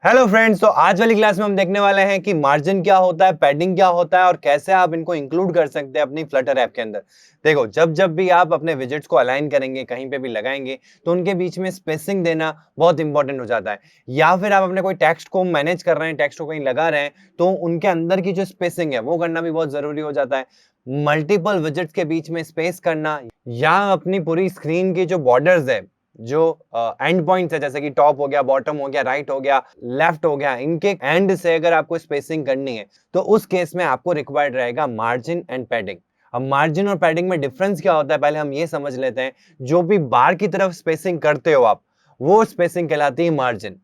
Hello friends, तो आज वाली क्लास में हम देखने वाले हैं कि मार्जिन क्या होता है, पैडिंग क्या होता है और कैसे आप इनको इंक्लूड कर सकते हैं अपनी फ्लटर ऐप के अंदर। देखो, जब जब भी आप अपने विजेट्स को अलाइन करेंगे, कहीं पे भी लगाएंगे, तो उनके बीच में स्पेसिंग देना बहुत इंपॉर्टेंट हो जाता है। या फिर आप अपने कोई टेक्स्ट को मैनेज कर रहे हैं, टेक्स्ट को कहीं लगा रहे हैं, तो उनके अंदर की जो स्पेसिंग है वो करना भी बहुत जरूरी हो जाता है। मल्टीपल विजेट्स के बीच में स्पेस करना या अपनी पूरी स्क्रीन की जो बॉर्डर्स है, जो एंड पॉइंट्स है, जैसे कि टॉप हो गया, बॉटम हो गया, राइट हो गया, लेफ्ट हो गया, इनके एंड से अगर आपको स्पेसिंग करनी है तो उस केस में आपको रिक्वायर्ड रहेगा मार्जिन एंड पैडिंग। अब मार्जिन और पैडिंग में डिफरेंस क्या होता है, पहले हम ये समझ लेते हैं। जो भी बाहर की तरफ स्पेसिंग करते हो आप, वो स्पेसिंग कहलाती है मार्जिन,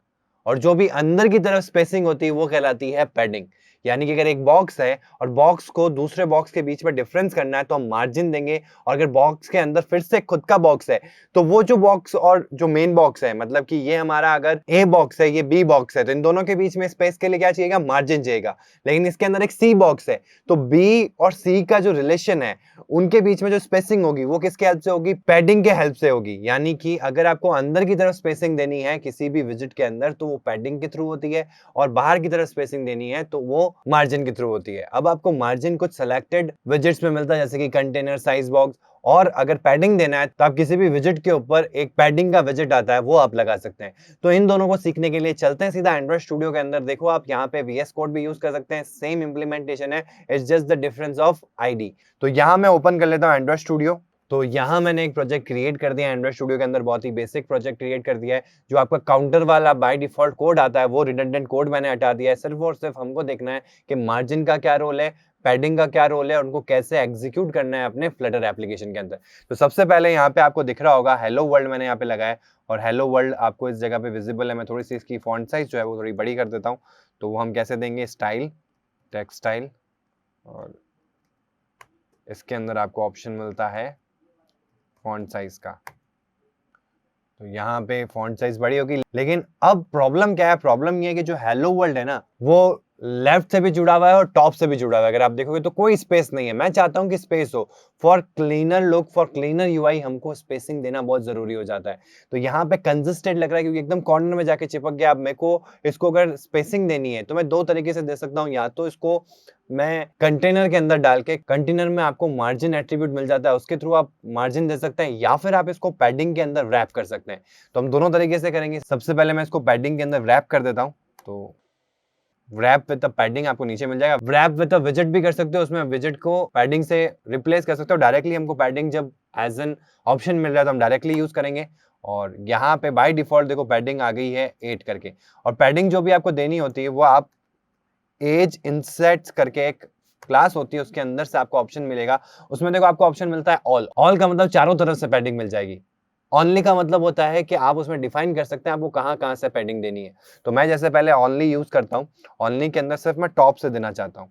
और जो भी अंदर की तरफ स्पेसिंग होती है वो कहलाती है पैडिंग। यानी कि अगर एक बॉक्स है और बॉक्स को दूसरे बॉक्स के बीच में डिफरेंस करना है तो हम मार्जिन देंगे, और अगर बॉक्स के अंदर फिर से खुद का बॉक्स है तो वो जो बॉक्स और जो मेन बॉक्स है, मतलब कि ये हमारा अगर ए बॉक्स है, ये बी बॉक्स है, तो इन दोनों के बीच में स्पेस के लिए क्या चाहिएगा? मार्जिन चाहिएगा। लेकिन इसके अंदर एक सी बॉक्स है, तो बी और सी का जो रिलेशन है, उनके बीच में जो स्पेसिंग होगी वो किसके हेल्प से होगी? पैडिंग के हेल्प से होगी। यानी कि अगर आपको अंदर की तरफ स्पेसिंग देनी है किसी भी विजिट के अंदर तो वो पैडिंग के थ्रू होती है, और बाहर की तरफ स्पेसिंग देनी है तो वो मार्जिन के थ्रू होती है। अब आपको मार्जिन कुछ सेलेक्टेड विजिट्स में मिलता है, जैसे कि कंटेनर, साइज बॉक्स, और अगर पैडिंग देना है तो आप किसी भी विजिट के ऊपर एक पैडिंग का विजिट आता है वो आप लगा सकते हैं। तो इन दोनों को सीखने के लिए चलते हैं सीधा एंड्रॉइड स्टूडियो के अंदर। देखो, आप यहाँ पे VS कोड भी यूज कर सकते हैं, सेम इंप्लीमेंटेशन है, it's just the difference of ID. तो यहाँ मैं ओपन कर लेता हूँ एंड्रॉइड स्टूडियो। तो यहाँ मैंने एक प्रोजेक्ट क्रिएट कर दिया एंड्रॉइड स्टूडियो के अंदर, बहुत ही बेसिक प्रोजेक्ट क्रिएट कर दिया है। जो आपका काउंटर वाला बाय डिफॉल्ट कोड आता है वो रिडंडेंट कोड मैंने हटा दिया है। सिर्फ और सिर्फ हमको देखना है कि मार्जिन का क्या रोल है, पैडिंग का क्या रोल है, और उनको कैसे एग्जीक्यूट करना है अपने फ्लटर एप्लीकेशन के अंदर। तो सबसे पहले यहाँ पे आपको दिख रहा होगा हेलो वर्ल्ड, मैंने यहाँ पे लगाया, और हेलो वर्ल्ड आपको इस जगह पे विजिबल है। मैं थोड़ी सी इसकी फॉन्ट साइज जो है वो थोड़ी बड़ी कर देता हूँ। तो वो हम कैसे देंगे? स्टाइल, टेक्स्ट स्टाइल, और इसके अंदर आपको ऑप्शन मिलता है फॉन्ट साइज का। तो यहाँ पे फॉन्ट साइज बड़ी होगी। लेकिन अब प्रॉब्लम क्या है? प्रॉब्लम ये है कि जो हेलो वर्ल्ड है ना, वो लेफ्ट से भी जुड़ा हुआ है और टॉप से भी जुड़ा हुआ है। अगर आप देखोगे तो कोई स्पेस नहीं है। मैं चाहता हूं कि स्पेस हो। For cleaner look, for cleaner UI, हमको स्पेसिंग देना बहुत जरूरी हो जाता है। तो यहाँ पे कंसिस्टेंट लग रहा है क्योंकि एकदम कॉर्नर में जाके चिपक गया। अब मेरे को इसको अगर स्पेसिंग देनी है तो मैं दो तरीके से दे सकता हूँ। या तो इसको मैं कंटेनर के अंदर डाल के, कंटेनर में आपको मार्जिन एट्रीब्यूट मिल जाता है, उसके थ्रू आप मार्जिन दे सकते हैं, या फिर आप इसको पैडिंग के अंदर रैप कर सकते हैं। तो हम दोनों तरीके से करेंगे। सबसे पहले मैं इसको पैडिंग के अंदर रैप कर देता हूं। तो रैप विद पैडिंग आपको नीचे मिल जाएगा। रैप विद विजिट भी कर सकते हो, उसमें विजिट को पैडिंग से रिप्लेस कर सकते हो। डायरेक्टली हमको पैडिंग जब एज एन ऑप्शन मिल रहा है तो हम डायरेक्टली यूज करेंगे। और यहाँ पे बाय डिफॉल्ट देखो पैडिंग आ गई है 8 करके। और पैडिंग जो भी आपको देनी होती है वो आप एज इंसेट्स करके एक क्लास होती है, उसके अंदर से आपको ऑप्शन मिलेगा। उसमें देखो आपको ऑप्शन मिलता है ऑल। ऑल का मतलब चारों तरफ से पैडिंग मिल जाएगी। ओनली का मतलब होता है कि आप उसमें डिफाइन कर सकते हैं आपको कहां कहां से पैडिंग देनी है। तो मैं जैसे पहले ओनली यूज करता हूं। ओनली के अंदर सिर्फ मैं टॉप से देना चाहता हूं,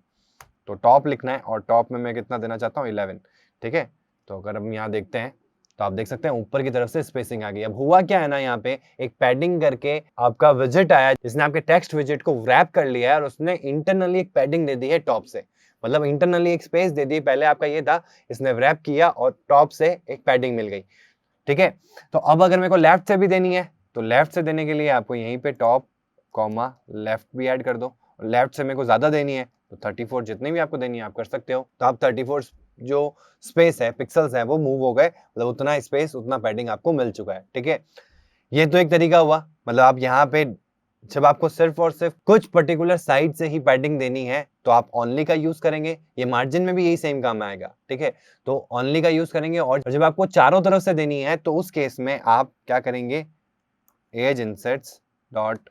तो टॉप लिखना है, और टॉप में मैं कितना देना चाहता हूं? 11। ठीक है। तो अगर हम यहाँ देखते हैं तो आप देख सकते हैं ऊपर की तरफ से स्पेसिंग आ गई। अब हुआ क्या है ना, यहाँ पे एक पैडिंग करके आपका विजिट आया जिसने आपके टेक्स्ट विजिट को रैप कर लिया है, और उसने इंटरनली एक पैडिंग दे दी है टॉप से। मतलब इंटरनली एक स्पेस दे दी। पहले आपका ये था, इसने रैप किया और टॉप से एक पैडिंग मिल गई। ठीक है। तो अब अगर मेरे को लेफ्ट से भी देनी है तो लेफ्ट से देने के लिए आपको यहीं पे टॉप कॉमा लेफ्ट भी ऐड कर दो। लेफ्ट से मेरे को ज्यादा देनी है तो 34 जितनी भी आपको देनी है आप कर सकते हो। तो आप 34 जो स्पेस है, पिक्सल्स है, वो मूव हो गए, मतलब उतना स्पेस उतना पैडिंग आपको मिल चुका है। ठीक है। ये तो एक तरीका हुआ। मतलब आप यहाँ पे जब आपको सिर्फ और सिर्फ कुछ पर्टिकुलर साइड से ही पैडिंग देनी है तो आप ओनली का यूज करेंगे। ये मार्जिन में भी यही सेम काम आएगा। ठीक है। तो ओनली का यूज करेंगे, और जब आपको चारों तरफ से देनी है तो उस केस में आप क्या करेंगे? एज इंसेट्स डॉट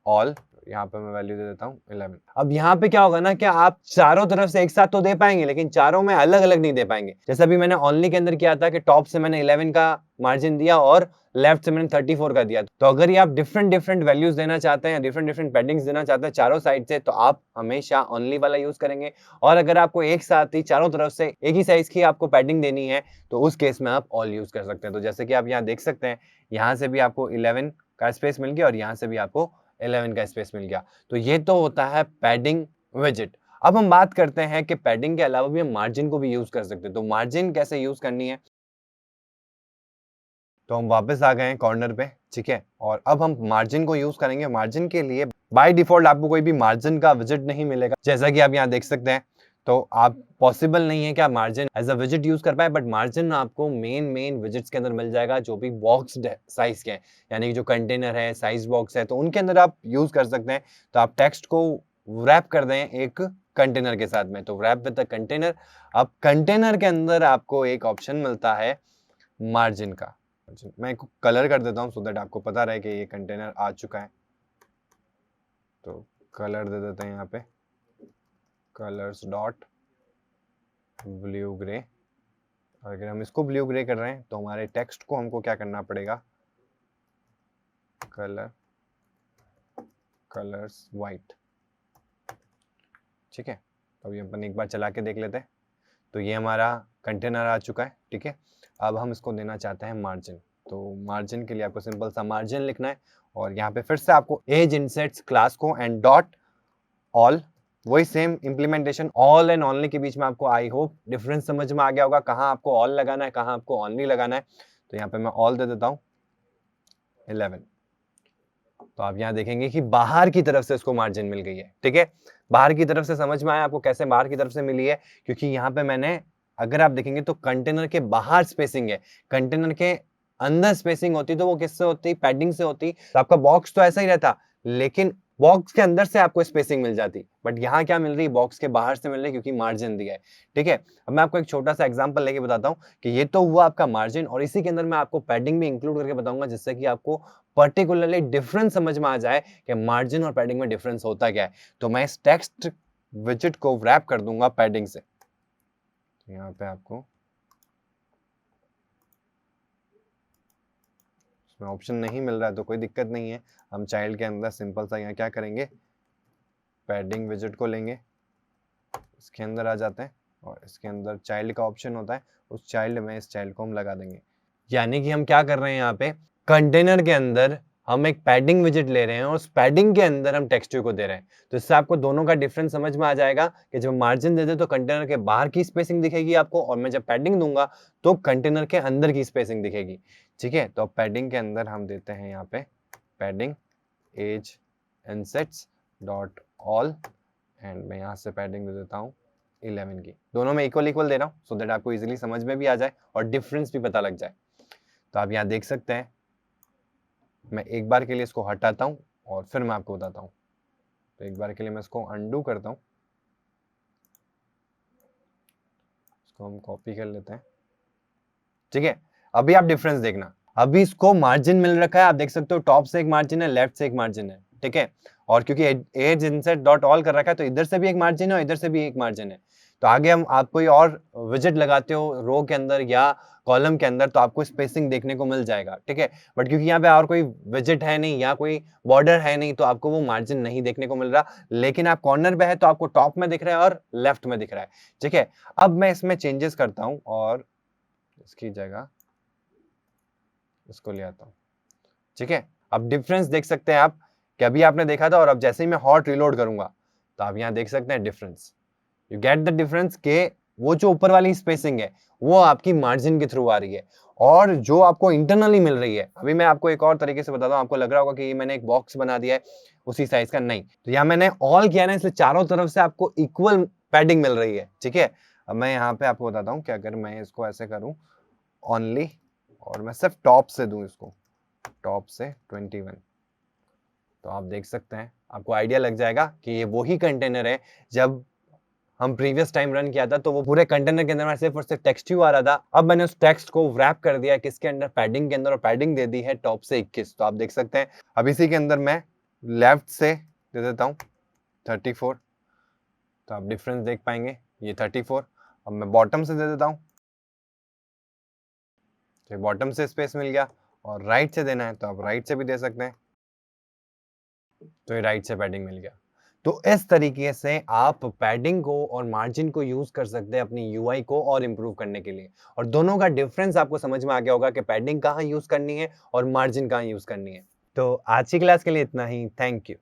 ऑल, यहाँ पे मैं वैल्यू दे देता हूँ 11। अब यहाँ पे क्या होगा ना, कि आप चारों तरफ से एक साथ तो दे पाएंगे लेकिन चारों में अलग अलग नहीं दे पाएंगे। जैसा अभी मैंने ओनली के अंदर किया था कि टॉप से मैंने 11 का मार्जिन दिया और लेफ्ट से मैंने 34 का दिया। तो अगर ये आप डिफरेंट डिफरेंट वैल्यूज देना चाहते हैं, डिफरेंट डिफरेंट पैडिंग्स देना चाहते हैं चारों साइड से, तो आप हमेशा ओनली वाला यूज करेंगे। और अगर आपको एक साथ ही चारों तरफ से एक ही साइज की आपको पैडिंग देनी है तो उस केस में आप ऑल यूज कर सकते हैं। तो जैसे कि आप यहाँ देख सकते हैं, यहाँ से भी आपको 11 का स्पेस मिल गया और यहाँ से भी आपको 11 का स्पेस मिल गया। तो ये तो होता है पैडिंग विजिट। अब हम बात करते हैं कि पैडिंग के अलावा भी हम मार्जिन को भी यूज कर सकते हैं। तो मार्जिन कैसे यूज करनी है? तो हम वापस आ गए हैं कॉर्नर पे, ठीक है। और अब हम मार्जिन को यूज करेंगे। मार्जिन के लिए बाय डिफॉल्ट आपको कोई भी मार्जिन का विजिट नहीं मिलेगा, जैसा कि आप यहाँ देख सकते हैं। तो आप पॉसिबल नहीं है कि आप margin as a visit use कर पाए, बट मार्जिन आपको मेन विजिट्स के अंदर मिल जाएगा जो भी बॉक्स साइज के हैं, यानी कि जो कंटेनर है, साइज बॉक्स है, तो उनके अंदर आप यूज कर सकते हैं। तो आप टेक्स्ट को रैप कर दें एक कंटेनर के साथ में, तो रैप विद द कंटेनर। अब कंटेनर के अंदर आपको एक ऑप्शन मिलता है मार्जिन का। मैं कलर कर देता हूं सो दैट आपको पता रहे कि ये कंटेनर आ चुका है। तो कलर दे देते हैं यहाँ पे, कलर्स डॉट ब्लू ग्रे। और अगर हम इसको ब्लू ग्रे कर रहे हैं तो हमारे टेक्स्ट को हमको क्या करना पड़ेगा, कलर्स वाइट, ठीक है। तो अभी अपन एक बार चला के देख लेते हैं। तो ये हमारा कंटेनर आ चुका है, ठीक है। अब हम इसको देना चाहते हैं मार्जिन। तो मार्जिन के लिए आपको सिंपल सा मार्जिन लिखना है, और यहाँ पे फिर से आपको एज इंसेट्स क्लास को एंड डॉट ऑल, वही same implementation, all and only के बीच में। आपको आई होप डिफरेंस समझ में आ गया होगा, कहाँ आपको ऑल लगाना है, कहाँ आपको ओनली लगाना है। तो यहाँ पे मैं ऑल दे देता हूँ 11। तो आप यहाँ देखेंगे कि बाहर की तरफ से इसको मार्जिन मिल गई है, ठीक है। बाहर की तरफ से समझ में आया आपको कैसे बाहर की तरफ से मिली है, क्योंकि यहाँ पे मैंने, अगर आप देखेंगे तो कंटेनर के बाहर स्पेसिंग है, कंटेनर के अंदर स्पेसिंग होती तो वो किससे होती, पैडिंग से होती। तो आपका बॉक्स तो ऐसा ही रहता, लेकिन बॉक्स के अंदर से आपको स्पेसिंग मिल जाती। बट यहाँ क्या मिल रही है, बॉक्स के बाहर से मिल रही है, क्योंकि मार्जिन दिया है, ठीक है। अब मैं आपको एक छोटा सा एग्जांपल लेके बताता हूँ कि ये तो हुआ आपका मार्जिन, और इसी के अंदर मैं आपको पैडिंग भी इंक्लूड करके बताऊंगा, जिससे कि आपको पर्टिकुलरली डिफरेंस समझ में आ जाए कि मार्जिन और पैडिंग में डिफरेंस होता क्या है। तो मैं इस टेक्स्ट विजिट को रैप कर दूंगा पैडिंग से। तो यहाँ पे आपको ऑप्शन नहीं मिल रहा है तो कोई दिक्कत नहीं है। हम चाइल्ड के अंदर सिंपल सा यहाँ क्या करेंगे, पैडिंग विजिट को लेंगे, इसके अंदर आ जाते हैं, और इसके अंदर चाइल्ड का ऑप्शन होता है, उस चाइल्ड में इस चाइल्ड को हम लगा देंगे। यानी कि हम क्या कर रहे हैं, यहाँ पे कंटेनर के अंदर हम एक पैडिंग विजिट ले रहे हैं, और उस पैडिंग के अंदर हम टेक्स्ट को दे रहे हैं। तो इससे आपको दोनों का डिफरेंस समझ में आ जाएगा कि जब मार्जिन दे दे तो कंटेनर के बाहर की स्पेसिंग दिखेगी आपको, और मैं जब पैडिंग दूंगा तो कंटेनर के अंदर की स्पेसिंग दिखेगी, ठीक है। तो पैडिंग के अंदर हम देते हैं यहाँ पे padding edge insets dot all, and मैं यहाँ से पैडिंग दे देता हूँ 11 की। दोनों में इक्वल दे रहा हूँ सो दैट आपको इजीली समझ में भी आ जाए और डिफरेंस भी पता लग जाए। तो आप यहाँ देख सकते हैं, मैं एक बार के लिए इसको हटाता हूँ और फिर मैं आपको बताता हूँ। तो एक बार के लिए मैं इसको अंडू करता हूँ, इसको हम कॉपी कर लेते हैं, ठीक है। अभी आप डिफरेंस देखना, अभी इसको मार्जिन मिल रखा है, आप देख सकते हो टॉप से एक मार्जिन है, लेफ्ट से एक मार्जिन है, ठीक है। और क्योंकि एज इंसर्ट डॉट ऑल कर रखा है तो इधर से भी एक मार्जिन है और इधर से भी एक मार्जिन है। तो आगे हम आप कोई और विजिट लगाते हो रो के अंदर या कॉलम के अंदर तो आपको स्पेसिंग देखने को मिल जाएगा, ठीक है। बट क्योंकि यहाँ पे और कोई विजिट है नहीं या कोई बॉर्डर है नहीं तो आपको वो मार्जिन नहीं देखने को मिल रहा, लेकिन आप कॉर्नर पे है तो आपको टॉप में दिख रहा है और लेफ्ट में दिख रहा है, ठीक है। अब मैं इसमें चेंजेस करता हूँ और इसकी जगह इसको ले आता हूँ, ठीक है। अब डिफरेंस देख सकते हैं आप कि अभी आपने देखा था और अब जैसे ही मैं हॉट रिलोड करूंगा तो आप यहाँ देख सकते हैं difference, you get the difference के वो जो ऊपर वाली स्पेसिंग है वो आपकी मार्जिन के थ्रू आ रही है, और जो आपको इंटरनली मिल रही है, अभी मैं आपको एक और तरीके से बताता हूँ। आपको लग रहा होगा कि ये मैंने एक बॉक्स बना दिया है उसी साइज का, नहीं। तो यहाँ मैंने ऑल किया ना, इसलिए चारों तरफ से आपको इक्वल पैडिंग मिल रही है, ठीक है। अब मैं यहाँ पे आपको बताता हूँ कि अगर मैं इसको ऐसे करूँ ओनली, और मैं सिर्फ टॉप से दूं, इसको टॉप से 21, तो आप देख सकते हैं, आपको आइडिया लग जाएगा कि ये वही कंटेनर है जब हम प्रीवियस टाइम रन किया था तो वो पूरे कंटेनर के अंदर में सिर्फ और सिर्फ टेक्स्ट ही आ रहा था। अब मैंने उस टेक्स्ट को रैप कर दिया किसके अंदर, पैडिंग के अंदर, और पैडिंग दे दी है टॉप से 21। तो आप देख सकते हैं अब इसी के अंदर मैं लेफ्ट से दे देता हूँ 34, तो आप डिफरेंस देख पाएंगे, ये 34। अब मैं बॉटम से दे देता हूँ, तो बॉटम से स्पेस मिल गया, और राइट से देना है तो आप राइट से भी दे सकते हैं, तो ये राइट से पैडिंग मिल गया। तो इस तरीके से आप पैडिंग को और मार्जिन को यूज कर सकते हैं अपनी यूआई को और इंप्रूव करने के लिए, और दोनों का डिफरेंस आपको समझ में आ गया होगा कि पैडिंग कहाँ यूज करनी है और मार्जिन कहाँ यूज करनी है। तो आज की क्लास के लिए इतना ही, थैंक यू।